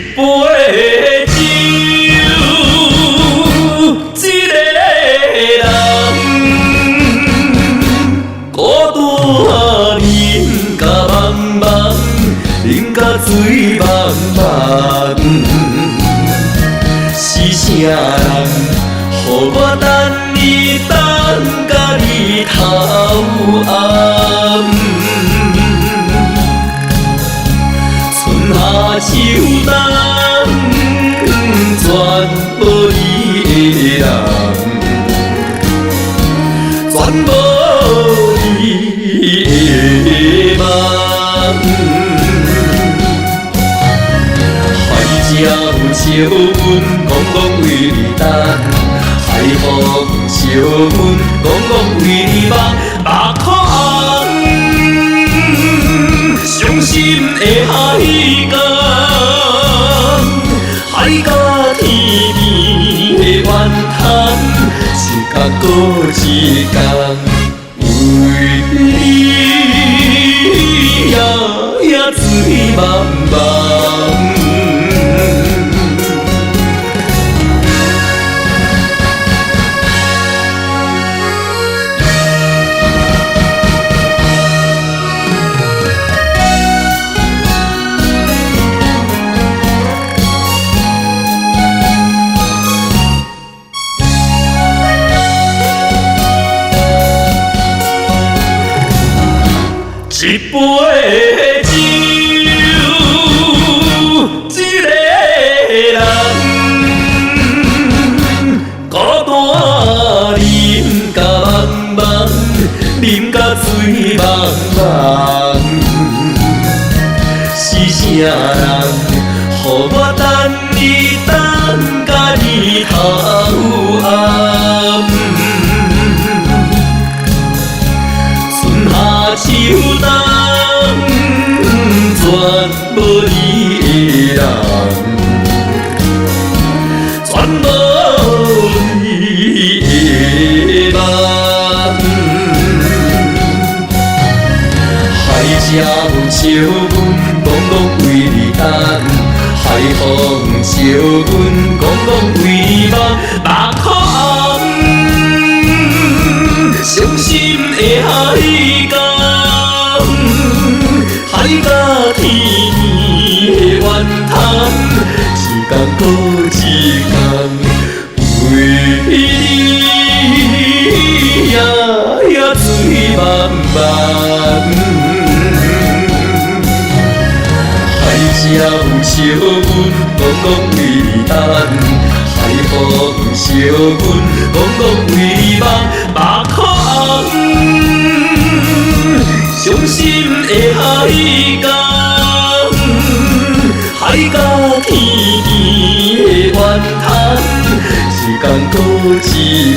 杯酒，一个人孤单饮甲茫茫，饮甲醉茫茫。是啥人？予我等你等甲日头暗。春夏秋冬，全无你的人，全无你的梦。海只有笑阮，戆戆为你等；海风笑阮，戆戆为你梦。目眶红，伤心的海港，海角天边的怨叹，一天过一天，为你夜醉茫茫。一杯酒，一个人孤单饮甲茫茫，饮甲醉茫茫。是啥人？予我等你等甲日头暗。秋冬，全无你的人，全无你的梦。海只有笑阮，戆戆为你等；海风笑阮，戆戆为你梦。目眶红，伤心的海港。海角天边的怨叹，一天过一天，为你夜醉茫茫。海只有笑阮，戆戆为你等；海风笑阮，戆戆为你梦。目眶红，伤心的海港，海角天边的怨叹，一天过一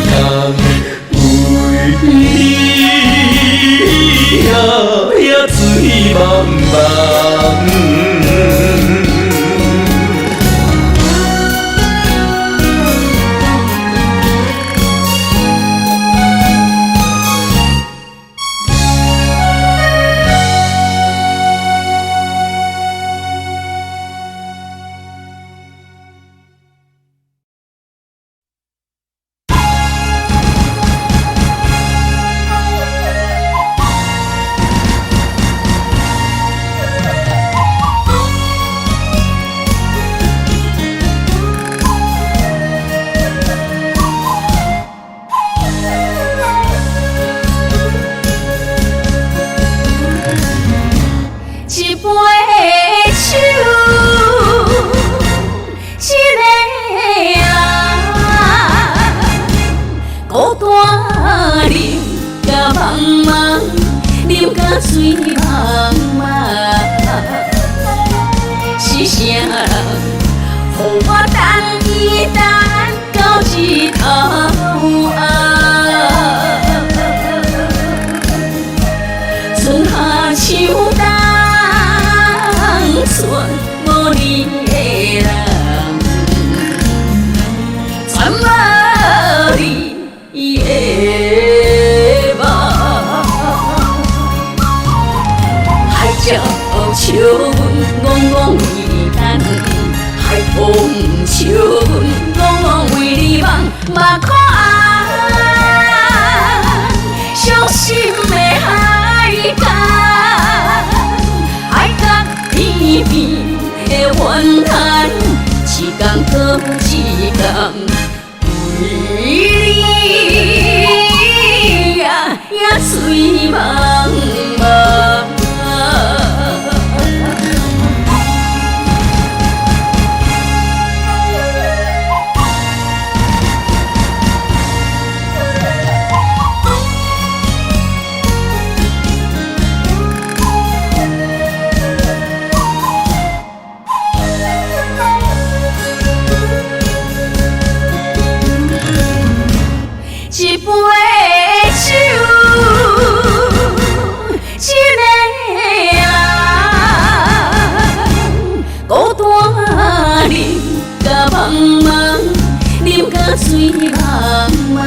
天，为你夜醉茫茫。笑阮戆戆为等，笑阮，戆戆为你梦，嘛可红。伤心的海角，海角边边的怨叹，一天过一天，为你也醉茫茫。一杯酒，一个人，孤单饮甲茫茫，饮甲醉茫茫。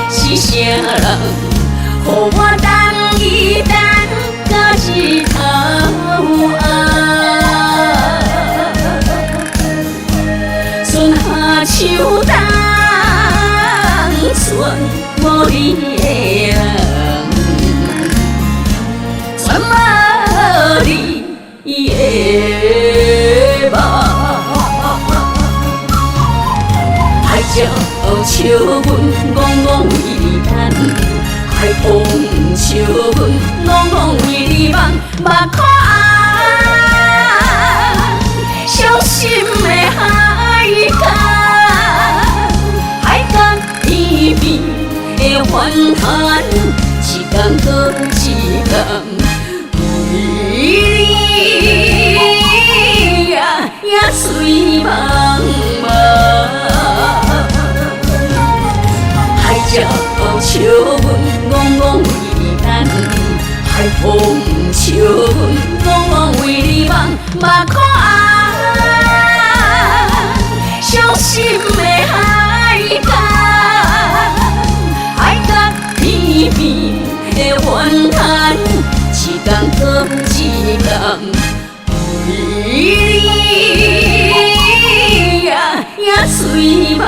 是啥人，予我等伊等到日头暗？春夏秋冬。无你的人，全无你的梦。海鸟笑阮，戆戆为你等；海风笑阮，戆戆为你梦，目眶红。伤心的海角。边的怨叹，一天过一天，为你也醉茫茫。海鸟笑阮，戆戆为你等；海风笑阮，戆戆为你梦，目眶红。伤心的海角。边的怨叹，一天过一天，为你也醉茫。